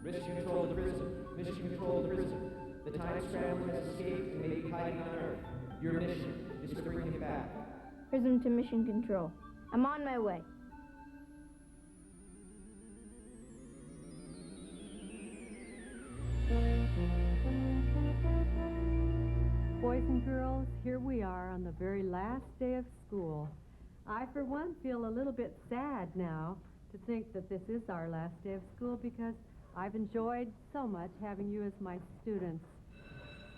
Mission control to Prism. Mission control to Prism. The time scrambler has escaped and may be hiding on Earth. Your mission is to bring him back. Prism to mission control. I'm on my way. Boys and girls, here we are on the very last day of school. I, for one, feel a little bit sad now to think that this is our last day of school because I've enjoyed so much having you as my students.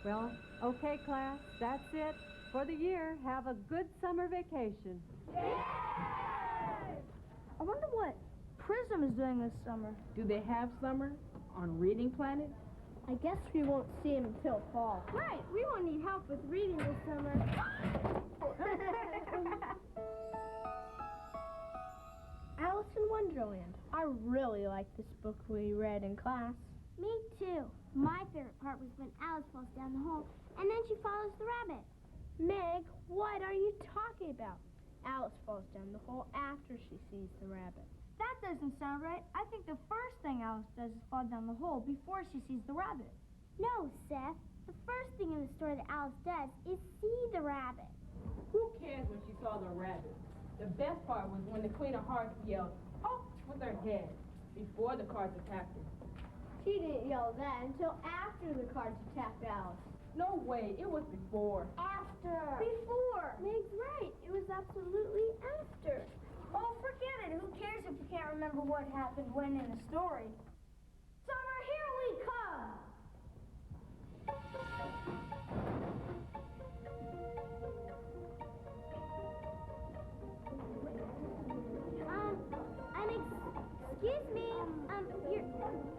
Well, okay, class, that's it for the year. Have a good summer vacation. Yay! I wonder what Prism is doing this summer. Do they have summer on Reading Planet? I guess we won't see him until fall. Right, we won't need help with reading this summer. Alice in Wonderland. I really like this book we read in class. Me too. My favorite part was when Alice falls down the hole and then she follows the rabbit. Meg, what are you talking about? Alice falls down the hole after she sees the rabbit. That doesn't sound right. I think the first thing Alice does is fall down the hole before she sees the rabbit. No, Seth. The first thing in the story that Alice does is see the rabbit. Who cares when she saw the rabbit? The best part was when the Queen of Hearts yelled, "Oh!" with her head before the cards attacked her. She didn't yell that until after the cards attacked Alice. No way, it was before. After. Before. Meg's right. It was absolutely after. Oh, forget it. Who cares if we can't remember what happened when in the story? Summer, here we come! Excuse me.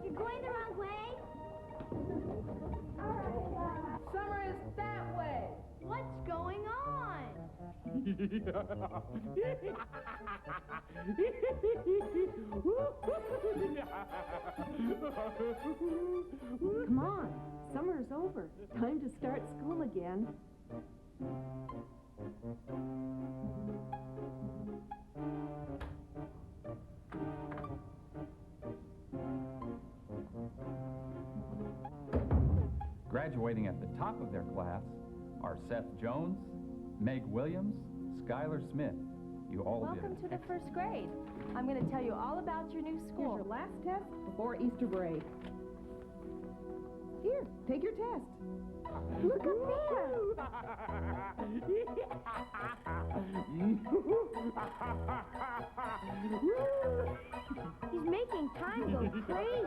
You're going the wrong way? Summer is that way. What's going on? Come on, summer's over. Time to start school again. Graduating at the top of their class are Seth Jones, Meg Williams, Skylar Smith. You all Welcome did to the first grade. I'm going to tell you all about your new school. Here's your last test before Easter break. Here, take your test. Look up He's making time go crazy.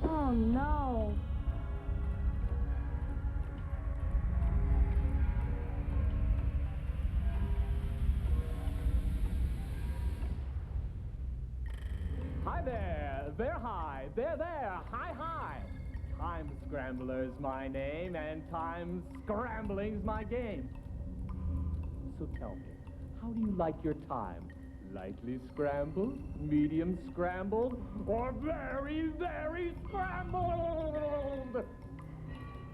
Oh no. Hi there, they're high, they're there, hi, hi. Time Scrambler's my name, and time scrambling's my game. So tell me, how do you like your time? Lightly scrambled, medium scrambled, or very, very scrambled?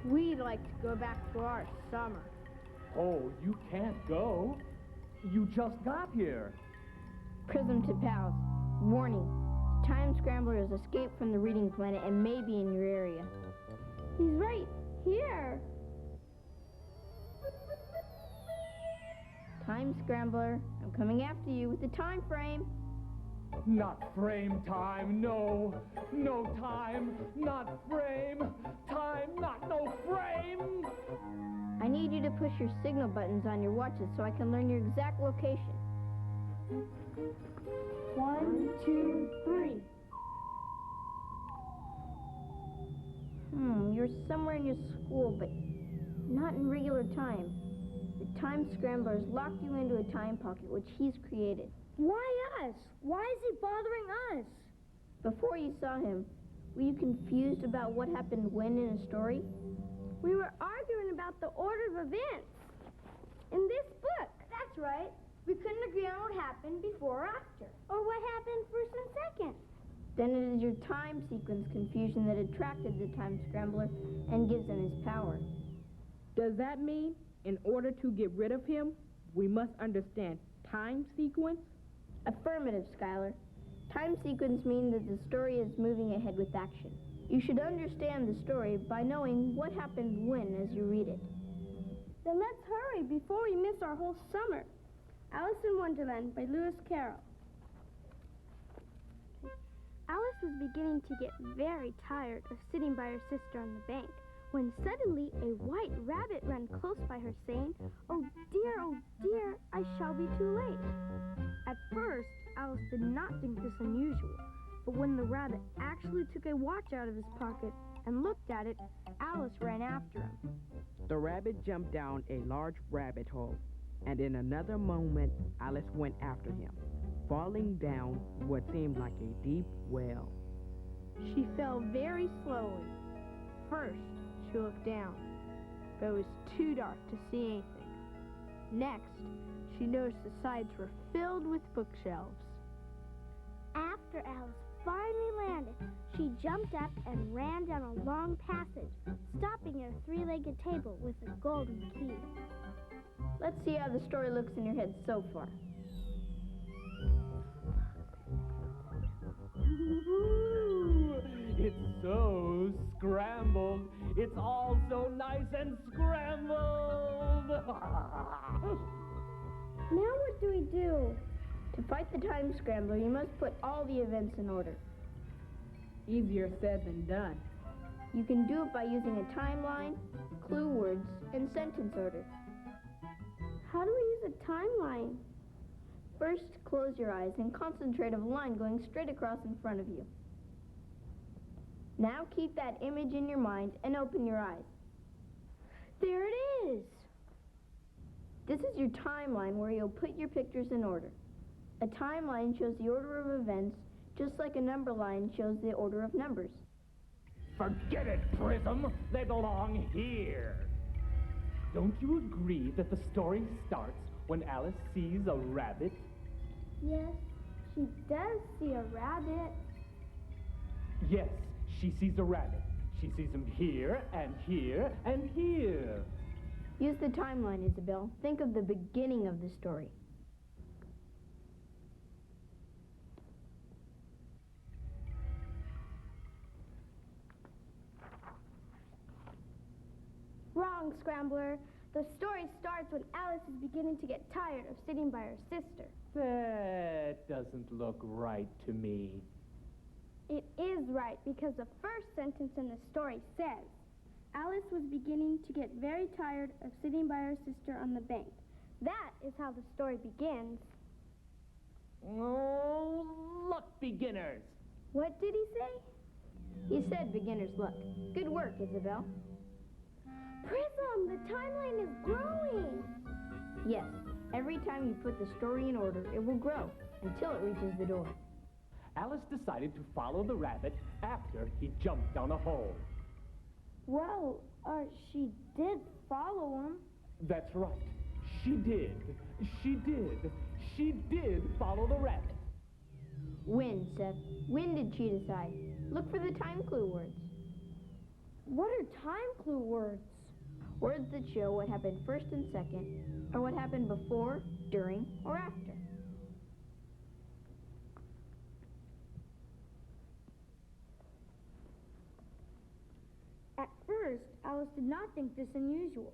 We'd like to go back to our summer. Oh, you can't go. You just got here. Prism to pals. Warning. Time Scrambler has escaped from the Reading Planet and may be in your area. He's right here. Time Scrambler, I'm coming after you with the time frame. Not frame time, no. No time, not frame. Time, not no frame. I need you to push your signal buttons on your watches so I can learn your exact location. 1, 2, 3. You're somewhere in your school, but not in regular time. The Time Scrambler has locked you into a time pocket which he's created. Why us? Why is he bothering us? Before you saw him, were you confused about what happened when in a story? We were arguing about the order of events in this book. That's right. We couldn't agree on what happened before or after, or what happened first and second. Then it is your time sequence confusion that attracted the time scrambler and gives him his power. Does that mean, in order to get rid of him, we must understand time sequence? Affirmative, Skylar. Time sequence means that the story is moving ahead with action. You should understand the story by knowing what happened when as you read it. Then let's hurry before we miss our whole summer. Alice in Wonderland by Lewis Carroll. Alice was beginning to get very tired of sitting by her sister on the bank when suddenly a white rabbit ran close by her saying, oh dear, I shall be too late." At first, Alice did not think this unusual, but when the rabbit actually took a watch out of his pocket and looked at it, Alice ran after him. The rabbit jumped down a large rabbit hole, and in another moment, Alice went after him, falling down what seemed like a deep well. She fell very slowly. First, she looked down, but it was too dark to see anything. Next, she noticed the sides were filled with bookshelves. After Alice finally landed, she jumped up and ran down a long passage, stopping at a three-legged table with a golden key. Let's see how the story looks in your head so far. It's so scrambled. It's all so nice and scrambled. Now what do we do? To fight the time scrambler, you must put all the events in order. Easier said than done. You can do it by using a timeline, clue words, and sentence order. How do we use a timeline? First, close your eyes and concentrate on a line going straight across in front of you. Now keep that image in your mind and open your eyes. There it is. This is your timeline where you'll put your pictures in order. A timeline shows the order of events, just like a number line shows the order of numbers. Forget it, Prism. They belong here. Don't you agree that the story starts when Alice sees a rabbit? Yes, she does see a rabbit. Yes, she sees a rabbit. She sees him here, and here, and here. Use the timeline, Isabel. Think of the beginning of the story. Wrong, Scrambler. The story starts when Alice is beginning to get tired of sitting by her sister. That doesn't look right to me. It is right because the first sentence in the story says, Alice was beginning to get very tired of sitting by her sister on the bank. That is how the story begins. Oh, luck beginners. What did he say? He said beginner's luck. Good work, Isabel. Prism, the timeline is growing. Yes, every time you put the story in order, it will grow until it reaches the door. Alice decided to follow the rabbit after he jumped down a hole. Well, she did follow him. That's right. She did. She did. She did follow the rabbit. When, Seth? When did she decide? Look for the time clue words. What are time clue words? Words that show what happened first and second, or what happened before, during, or after. At first, Alice did not think this unusual.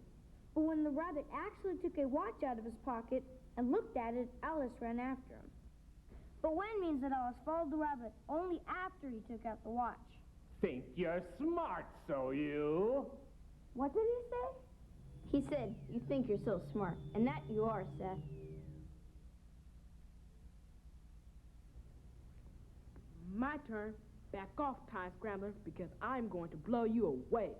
But when the rabbit actually took a watch out of his pocket and looked at it, Alice ran after him. But when means that Alice followed the rabbit only after he took out the watch. Think you're smart, so you. What did he say? He said, you think you're so smart, and that you are, Seth. My turn. Back off, Time Scrambler, because I'm going to blow you away.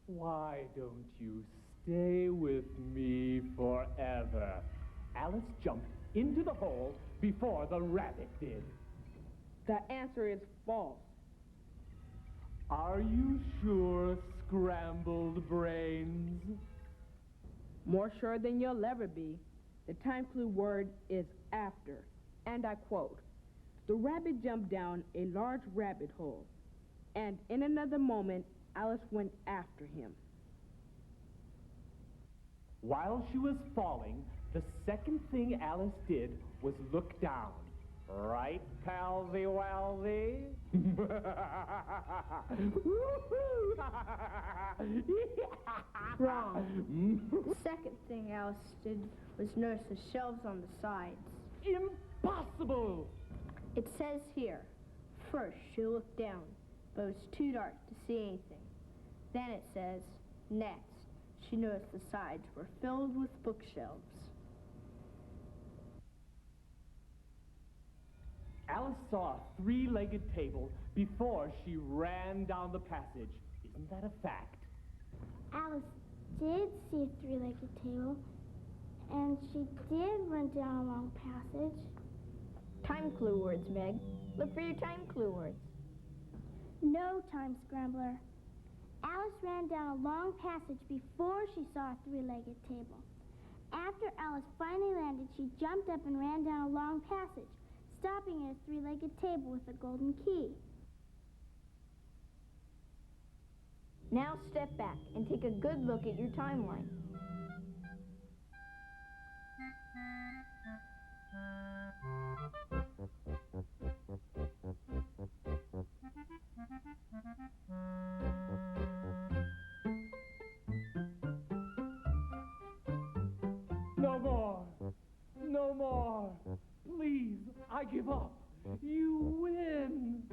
Why don't you stay with me forever? Alice jumped into the hole before the rabbit did. The answer is false. Are you sure, scrambled brains? More sure than you'll ever be. The time clue word is after, and I quote, "The rabbit jumped down a large rabbit hole, and in another moment, Alice went after him." While she was falling, the second thing Alice did was look down. Right, Palsy Walsy? Wrong. The second thing Alice did was notice the shelves on the sides. Impossible! It says here, first she looked down, but it was too dark to see anything. Then it says, next, she noticed the sides were filled with bookshelves. Alice saw a three-legged table before she ran down the passage. Isn't that a fact? Alice did see a three-legged table, and she did run down a long passage. Time clue words, Meg. Look for your time clue words. No, Time Scrambler. Alice ran down a long passage before she saw a three-legged table. After Alice finally landed, she jumped up and ran down a long passage, stopping at a three-legged table with a golden key. Now step back and take a good look at your timeline. No more! No more! Please, I give up. You win!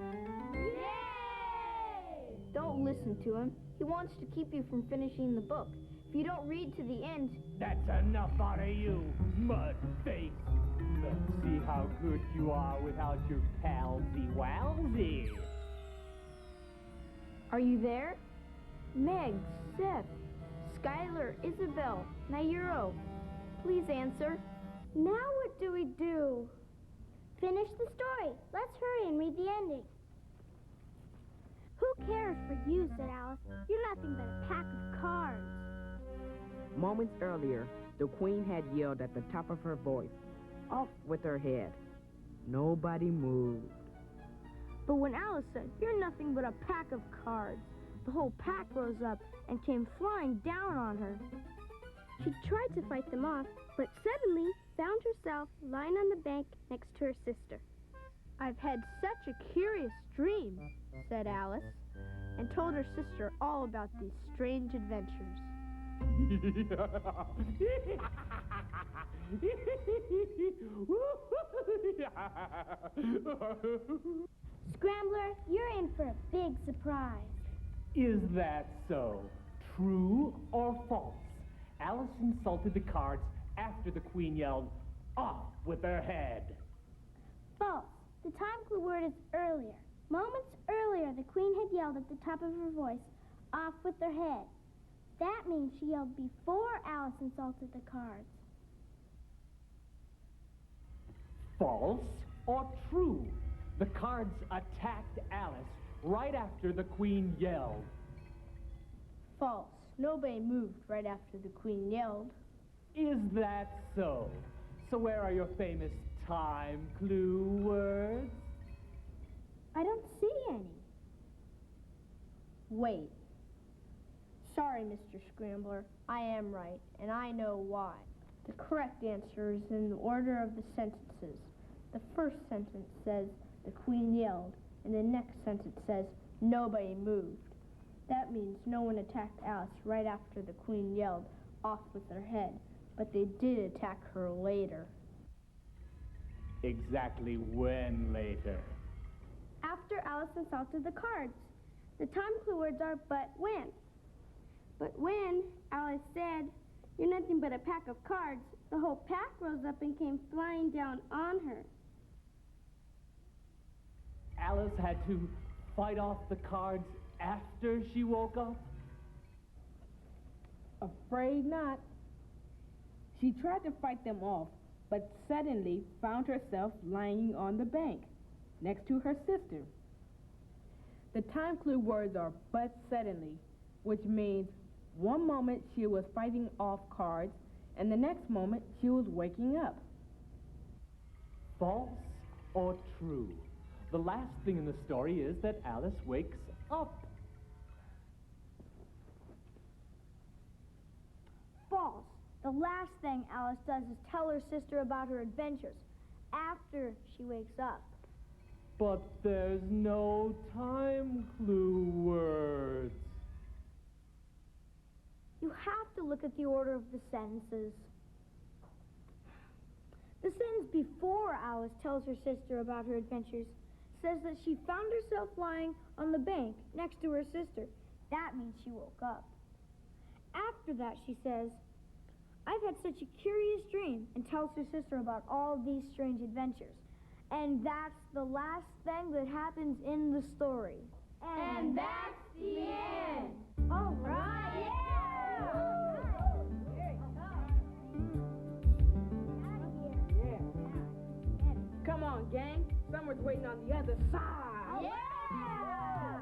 Don't listen to him. He wants to keep you from finishing the book. If you don't read to the end... That's enough out of you, mud face. Let's see how good you are without your palsy walsy. Are you there? Meg, Seth, Skylar, Isabel, Nairo. Please answer. Now what do we do? Finish the story. Let's hurry and read the ending. Who cares for you, said Alice. You're nothing but a pack of cards. Moments earlier, the queen had yelled at the top of her voice, "Off with her head." Nobody moved. But when Alice said, "You're nothing but a pack of cards," the whole pack rose up and came flying down on her. She tried to fight them off, but suddenly found herself lying on the bank next to her sister. I've had such a curious dream, said Alice, and told her sister all about these strange adventures. Scrambler, you're in for a big surprise. Is that so? True or false? Alice insulted the cards after the queen yelled, "Off with her head." False. The time clue word is earlier. Moments earlier, the queen had yelled at the top of her voice, "Off with her head." That means she yelled before Alice insulted the cards. False or true? The cards attacked Alice right after the queen yelled. False. Nobody moved right after the queen yelled. Is that so? So where are your famous time clue words? I don't see any. Wait. Sorry, Mr. Scrambler. I am right, and I know why. The correct answer is in the order of the sentences. The first sentence says, "The queen yelled," and the next sentence says, "Nobody moved." That means no one attacked Alice right after the queen yelled, "Off with her head," but they did attack her later. Exactly when later? After Alice insulted the cards. The time clue words are "but when." But when Alice said, "You're nothing but a pack of cards," the whole pack rose up and came flying down on her. Alice had to fight off the cards after she woke up? Afraid not. She tried to fight them off, but suddenly found herself lying on the bank next to her sister. The time clue words are "but suddenly," which means one moment she was fighting off cards, and the next moment she was waking up. False or true? The last thing in the story is that Alice wakes up. False. The last thing Alice does is tell her sister about her adventures after she wakes up. But there's no time clue words. You have to look at the order of the sentences. The sentence before Alice tells her sister about her adventures says that she found herself lying on the bank next to her sister. That means she woke up. After that, she says, "I've had such a curious dream," and tells her sister about all these strange adventures. And that's the last thing that happens in the story. And that's the end. All right. Yeah. Come on, gang. Summer's waiting on the other side. Yeah.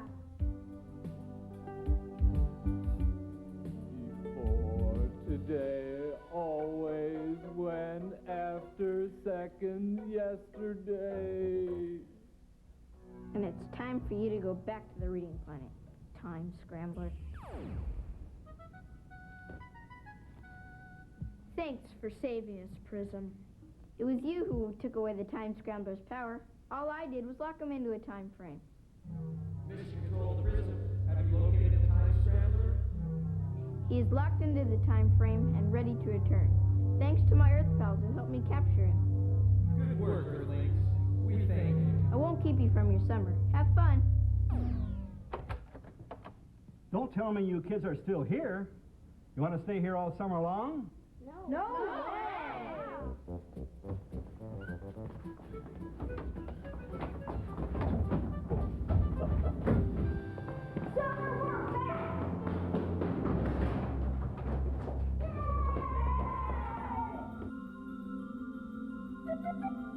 Before today, always, when, after, second, yesterday. And it's time for you to go back to the reading planet, Time Scrambler. Thanks for saving us, Prism. It was you who took away the Time Scrambler's power. All I did was lock him into a time frame. Mission Control to Prism. Have you located the Time Scrambler? He is locked into the time frame and ready to return. Thanks to my Earth pals who helped me capture him. Good work, Earthlings. We thank you. I won't keep you from your summer. Have fun. Don't tell me you kids are still here. You want to stay here all summer long? No. Summer, we're back!